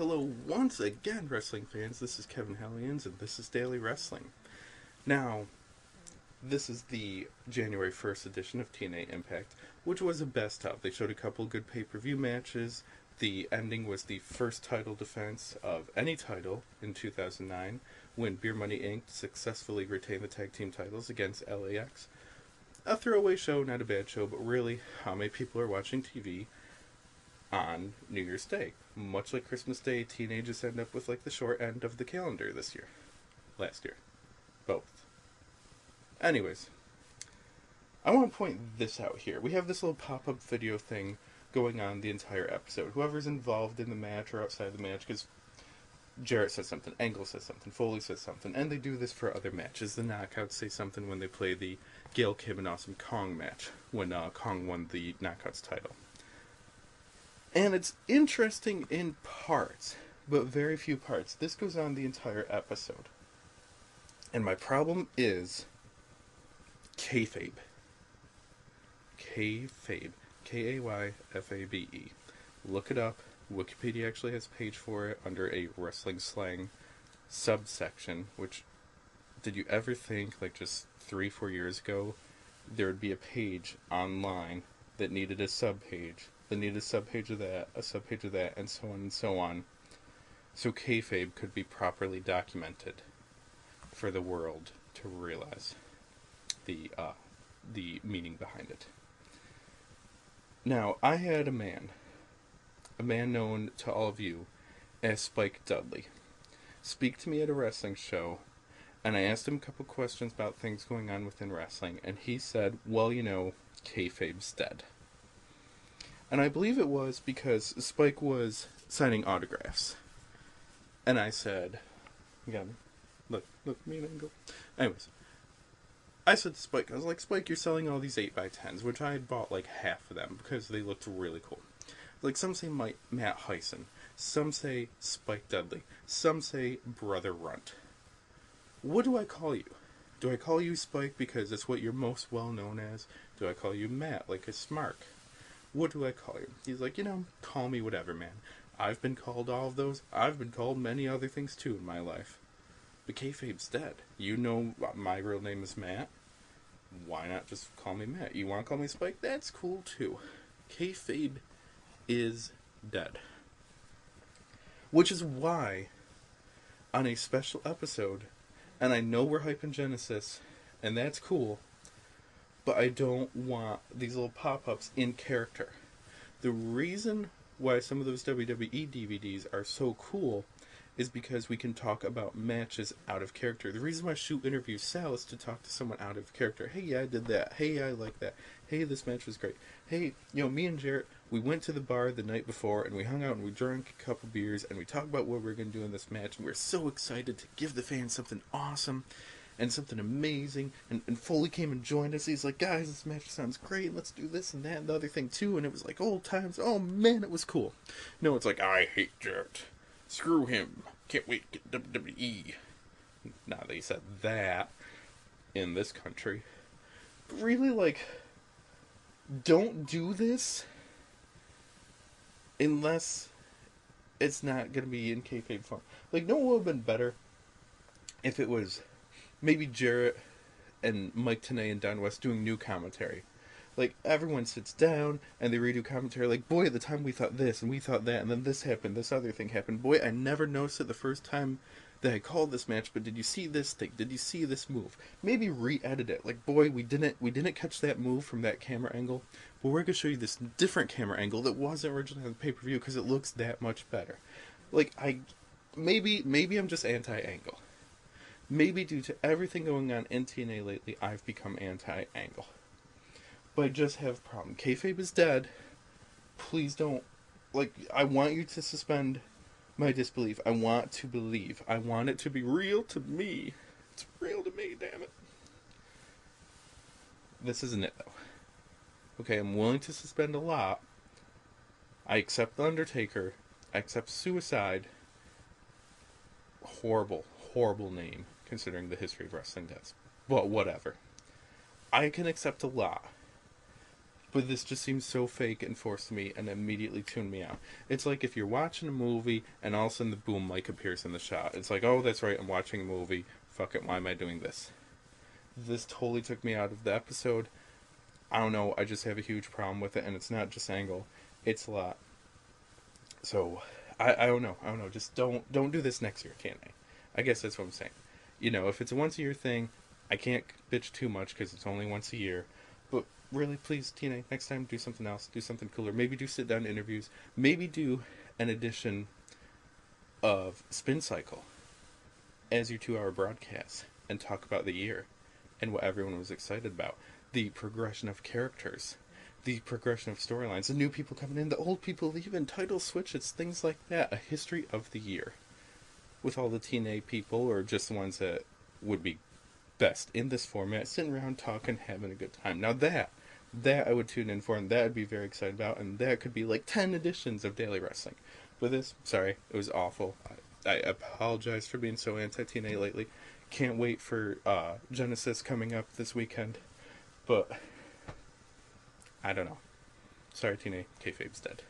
Hello once again, wrestling fans. This is Kevin Hellions, and this is Daily Wrestling. Now, this is the January 1st edition of TNA Impact, which was a best of. They showed a couple good pay-per-view matches. The ending was the first title defense of any title in 2009, when Beer Money Inc. successfully retained the tag team titles against LAX. A throwaway show, not a bad show, but really, how many people are watching TV on New Year's Day? Much like Christmas Day, teenagers end up with like the short end of the calendar this year. Last year. Both. Anyways, I want to point this out here. We have this little pop-up video thing going on the entire episode. Whoever's involved in the match or outside the match, because Jarrett says something, Angle says something, Foley says something, and they do this for other matches. The Knockouts say something when they play the Gail Kim and Awesome Kong match, when Kong won the Knockouts title. And it's interesting in parts, but very few parts. This goes on the entire episode. And my problem is Kayfabe. Kayfabe. K-A-Y-F-A-B-E. Look it up. Wikipedia actually has a page for it under a wrestling slang subsection, which, did you ever think, like just 3-4 years ago, there would be a page online that needed a subpage, that needed a subpage of that, a subpage of that, and so on and so on, so kayfabe could be properly documented for the world to realize the meaning behind it. Now, I had a man known to all of you as Spike Dudley, speak to me at a wrestling show, and I asked him a couple questions about things going on within wrestling, and he said, well, you know, kayfabe's dead. And I believe it was because Spike was signing autographs. And I said, again, look, me and Angle. Anyways, I said to Spike, I was like, Spike, you're selling all these 8x10s, which I had bought like half of them because they looked really cool. Like, some say Matt Hyson, some say Spike Dudley, some say Brother Runt. What do I call you? Do I call you Spike because it's what you're most well known as? Do I call you Matt, like a Smark? What do I call you? He's like, call me whatever, man. I've been called all of those. I've been called many other things too in my life. But kayfabe's dead. You know my real name is Matt. Why not just call me Matt? You want to call me Spike? That's cool too. Kayfabe is dead. Which is why, on a special episode, and I know we're hyping Genesis, and that's cool, but I don't want these little pop-ups in character. The reason why some of those WWE DVDs are so cool is because we can talk about matches out of character. The reason why I shoot interviews Sal is to talk to someone out of character. Hey, yeah, I did that. Hey, I like that. Hey, this match was great. Hey, me and Jarrett, we went to the bar the night before, and we hung out, and we drank a couple beers, and we talked about what we were going to do in this match, and we were so excited to give the fans something awesome and something amazing, and Foley came and joined us. He's like, guys, this match sounds great, let's do this and that and the other thing too, and it was like old times. Oh man, it was cool. No, it's like, I hate Jarrett, screw him, can't wait to get WWE. Now they said that in this country, but really, like, don't do this unless it's not going to be in kayfabe form. Like, no, it would have been better if it was maybe Jarrett and Mike Tenay and Don West doing new commentary. Like, everyone sits down and they redo commentary. Like, boy, at the time we thought this and we thought that, and then this happened, this other thing happened. Boy, I never noticed it the first time that I called this match, but did you see this thing? Did you see this move? Maybe re-edit it. Like, boy, we didn't catch that move from that camera angle, but we're going to show you this different camera angle that wasn't originally on the pay-per-view because it looks that much better. Like, maybe I'm just anti-angle. Maybe due to everything going on in TNA lately, I've become anti-angle. But I just have a problem. Kayfabe is dead. Please don't. Like, I want you to suspend my disbelief. I want to believe. I want it to be real to me. It's real to me, damn it. This isn't it, though. Okay, I'm willing to suspend a lot. I accept The Undertaker. I accept Suicide. Horrible name, considering the history of wrestling deaths. But whatever. I can accept a lot. But this just seems so fake and forced to me and immediately tuned me out. It's like if you're watching a movie and all of a sudden the boom mic appears in the shot. It's like, oh, that's right, I'm watching a movie. Fuck it, why am I doing this? This totally took me out of the episode. I don't know, I just have a huge problem with it, and it's not just Angle. It's a lot. So, I don't know. Just don't do this next year, can't I guess that's what I'm saying. If it's a once a year thing, I can't bitch too much because it's only once a year. But really, please, TNA, next time do something else. Do something cooler. Maybe do sit-down interviews. Maybe do an edition of Spin Cycle as your 2-hour broadcast and talk about the year and what everyone was excited about. The progression of characters. The progression of storylines. The new people coming in. The old people leaving. Title switches. Things like that. A history of the year. With all the TNA people, or just the ones that would be best in this format, sitting around talking, having a good time. Now that I would tune in for, and that I'd be very excited about, and that could be like 10 editions of Daily Wrestling. But this, sorry, it was awful. I apologize for being so anti-TNA lately. Can't wait for Genesis coming up this weekend. But I don't know. Sorry, TNA, Kayfabe's dead.